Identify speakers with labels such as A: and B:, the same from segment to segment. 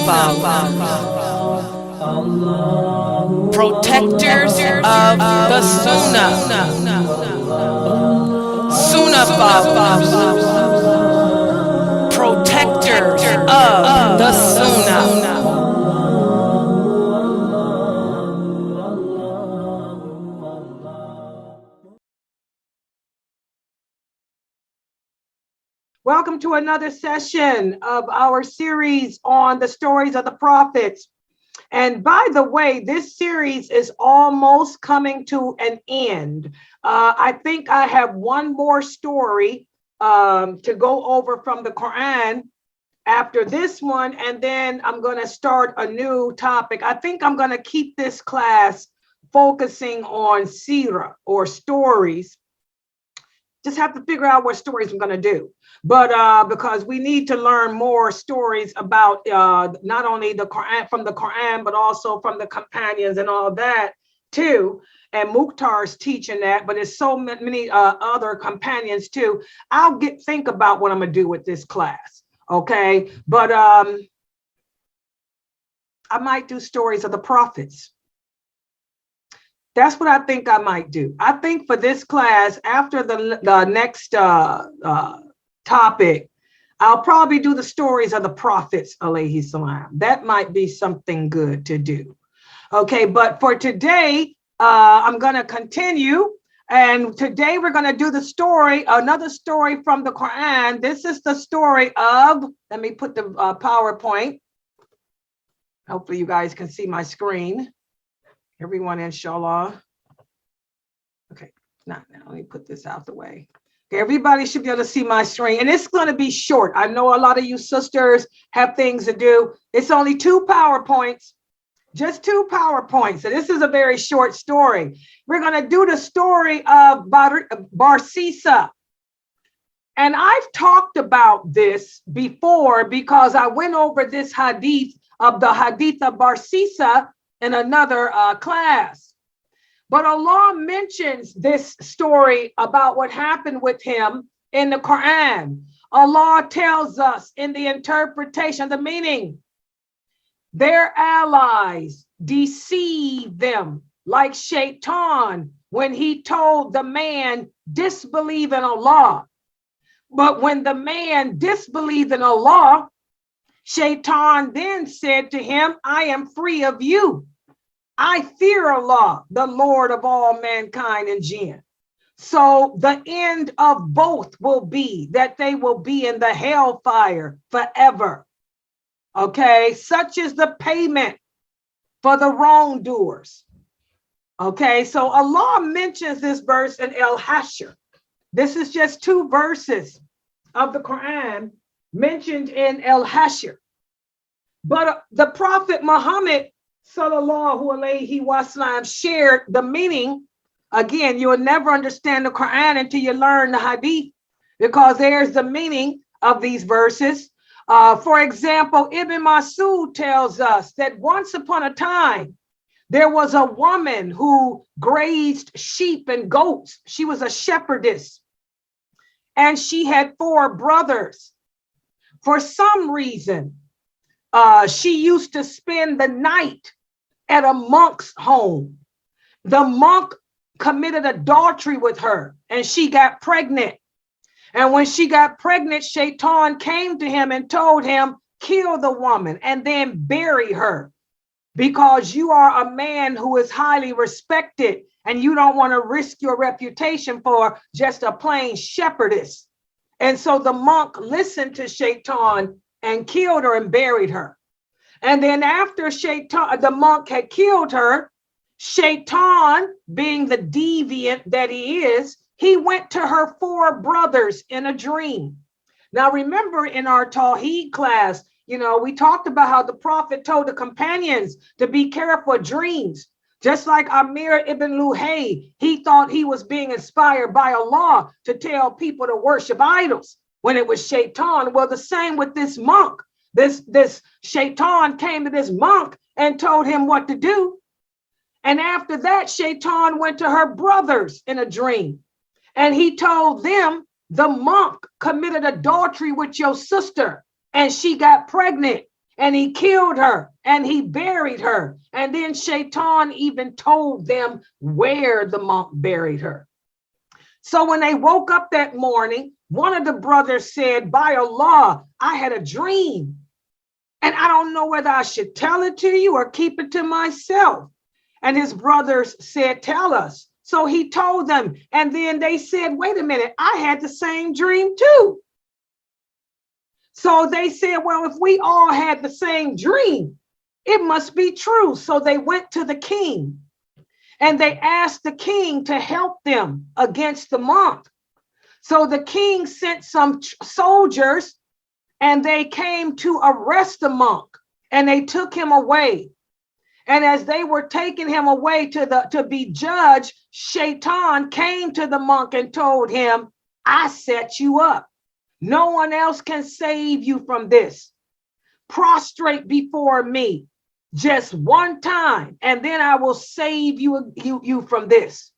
A: Sunnahfollowers, protectors of the Sunnahfollowers, protectors of the Sunnah.
B: Welcome to another session of our series on the stories of the prophets. And by the way, this series is almost coming to an end. I think I have one more story to go over from the Quran after this one, and then I'm going to start a new topic. I think I'm going to keep this class focusing on Sirah or stories. Just have to figure out what stories I'm going to do. But because we need to learn more stories about not only the Quran, from the Quran, but also from the companions and all that too. And Mukhtar's teaching that, but there's so many other companions too. I'll think about what I'm going to do with this class. Okay. But I might do stories of the prophets. That's what I think I might do. I think for this class, after the next topic, I'll probably do the stories of the prophets, alayhi salam. That might be something good to do. Okay, but for today, I'm going to continue. And today we're going to do the story, another story from the Quran. This is the story of, let me put the PowerPoint. Hopefully you guys can see my screen. Everyone, inshallah. Okay, not now. Let me put this out the way. Okay, everybody should be able to see my screen. And it's going to be short. I know a lot of you sisters have things to do. It's only 2 PowerPoints, just 2 PowerPoints. So this is a very short story. We're going to do the story of Barissa. And I've talked about this before because I went over this hadith of Barissa in another class. But Allah mentions this story about what happened with him in the Quran. Allah tells us in the interpretation, the meaning, their allies deceive them like Shaitan when he told the man, disbelieve in Allah. But when the man disbelieved in Allah, Shaitan then said to him, I am free of you. I fear Allah, the Lord of all mankind and jinn. So the end of both will be that they will be in the hellfire forever. Okay, such is the payment for the wrongdoers. Okay, so Allah mentions this verse in Al-Hashr. This is just 2 verses of the Quran mentioned in Al-Hashr. But the Prophet Muhammad sallallahu alayhi wasallam shared the meaning. Again, you will never understand the Quran until you learn the hadith, because there's the meaning of these verses. For example, Ibn Masud tells us that once upon a time, there was a woman who grazed sheep and goats. She was a shepherdess, and she had 4 brothers. For some reason, she used to spend the night at a monk's home. The monk committed adultery with her, and she got pregnant. And when she got pregnant, Shaitan came to him and told him, kill the woman and then bury her, because you are a man who is highly respected and you don't want to risk your reputation for just a plain shepherdess. And so the monk listened to Shaitan and killed her and buried her. And then after the monk had killed her, Shaitan, being the deviant that he is, he went to her 4 brothers in a dream. Now, remember in our Tawheed class, we talked about how the Prophet told the companions to be careful of dreams. Just like Amir ibn Luhay, he thought he was being inspired by Allah to tell people to worship idols when it was Shaitan. Well, the same with this monk. This Shaitan came to this monk and told him what to do. And after that, Shaitan went to her brothers in a dream. And he told them, the monk committed adultery with your sister and she got pregnant. and he killed her and he buried her. And then Shaitan even told them where the monk buried her. So when they woke up that morning, one of the brothers said, by Allah, I had a dream. And I don't know whether I should tell it to you or keep it to myself. And his brothers said, tell us. So he told them. And then they said, wait a minute, I had the same dream too. So they said, well, if we all had the same dream, it must be true. So they went to the king and they asked the king to help them against the monk. So the king sent some soldiers and they came to arrest the monk and they took him away. And as they were taking him away to be judged, Shaitan came to the monk and told him, I set you up. No one else can save you from this. Prostrate before me just one time, and then I will save you from this.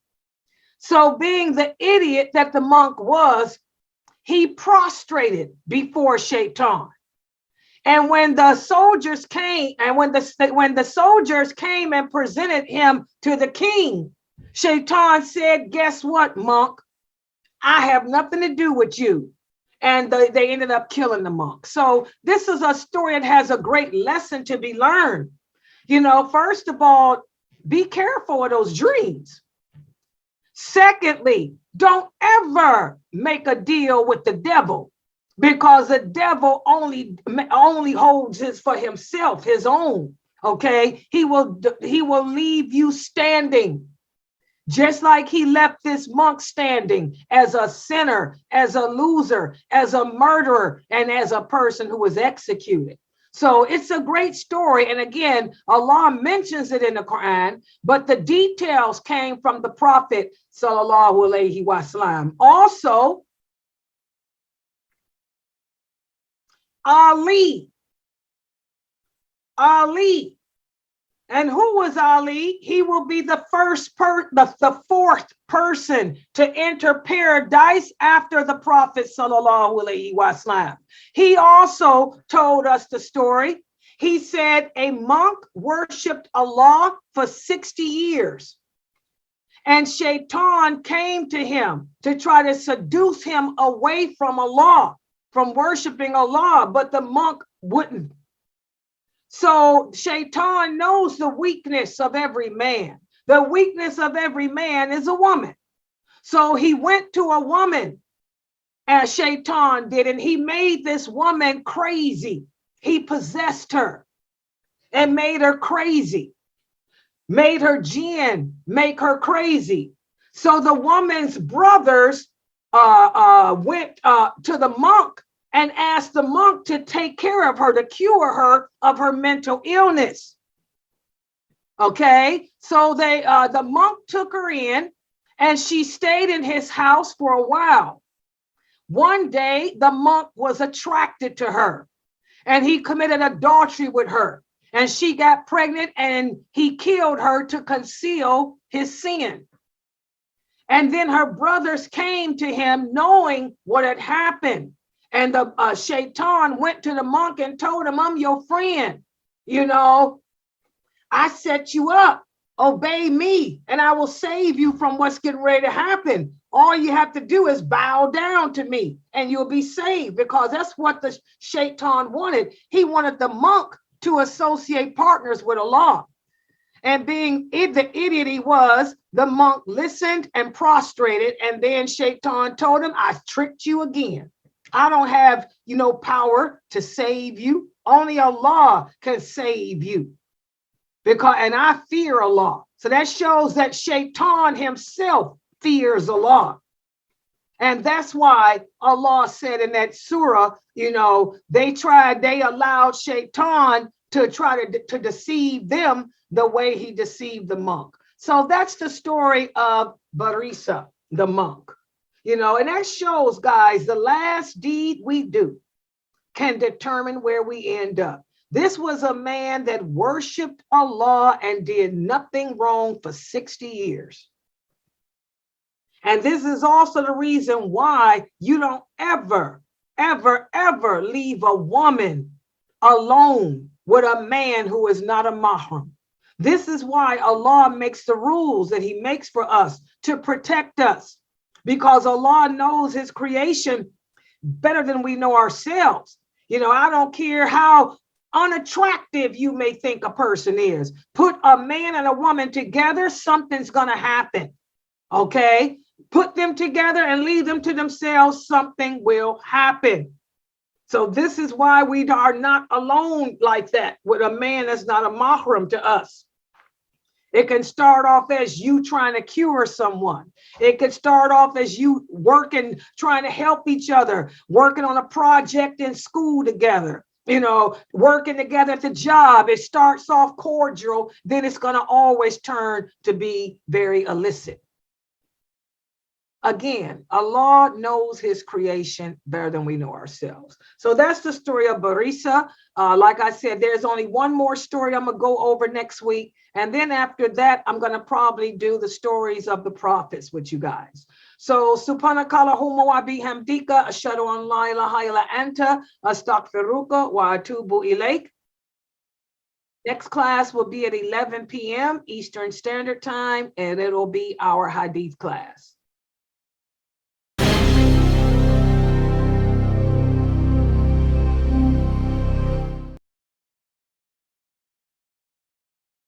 B: So being the idiot that the monk was, he prostrated before Shaitan. And when the soldiers came, and when the soldiers came and presented him to the king, Shaitan said, guess what, monk? I have nothing to do with you. And they ended up killing the monk. So this is a story that has a great lesson to be learned. You know, first of all, be careful of those dreams. Secondly, don't ever make a deal with the devil, because the devil only holds his for himself, his own. Okay, he will leave you standing. Just like he left this monk standing as a sinner, as a loser, as a murderer, and as a person who was executed. So it's a great story. And again, Allah mentions it in the Quran, but the details came from the Prophet sallallahu alaihi wasallam. Also, Ali. And who was Ali? He will be the fourth person to enter paradise after the Prophet sallallahu alaihi wasallam. He also told us the story. He said a monk worshipped Allah for 60 years. And Shaitan came to him to try to seduce him away from Allah, from worshiping Allah, but the monk wouldn't. So Shaitan knows the weakness of every man. The weakness of every man is a woman. So he went to a woman, as Shaitan did, and he made this woman crazy. He possessed her and made her crazy, made her jinn, make her crazy. So the woman's brothers went to the monk and asked the monk to take care of her, to cure her of her mental illness. Okay, so the monk took her in and she stayed in his house for a while. One day, the monk was attracted to her and he committed adultery with her, and she got pregnant and he killed her to conceal his sin. And then her brothers came to him knowing what had happened. And the Shaitan went to the monk and told him, I'm your friend. You know, I set you up. Obey me and I will save you from what's getting ready to happen. All you have to do is bow down to me and you'll be saved, because that's what the Shaitan wanted. He wanted the monk to associate partners with Allah. And being the idiot he was, the monk listened and prostrated. And then Shaitan told him, I tricked you again. I don't have, power to save you. Only Allah can save you. And I fear Allah. So that shows that Shaitan himself fears Allah. And that's why Allah said in that surah, they allowed Shaitan to try to deceive them the way he deceived the monk. So that's the story of Barissa, the monk. And that shows, guys, the last deed we do can determine where we end up. This was a man that worshiped Allah and did nothing wrong for 60 years. And this is also the reason why you don't ever, ever, ever leave a woman alone with a man who is not a mahram. This is why Allah makes the rules that he makes for us to protect us, because Allah knows his creation better than we know ourselves. You know, I don't care how unattractive you may think a person is. Put a man and a woman together, something's going to happen. Okay? Put them together and leave them to themselves, something will happen. So this is why we are not alone like that with a man that's not a mahram to us. It can start off as you trying to cure someone. It could start off as you working, trying to help each other, working on a project in school together, you know, working together at the job. It starts off cordial, then it's going to always turn to be very illicit. Again, Allah knows his creation better than we know ourselves. So that's the story of Barissa. Like I said, there's only one more story I'm going to go over next week. And then after that, I'm going to probably do the stories of the prophets with you guys. So, subhanakallahumma wa bihamdika, ashhadu an la ilaha illa anta, astaghfiruka wa atubu ilaik. Next class will be at 11 p.m. Eastern Standard Time, and it'll be our hadith class.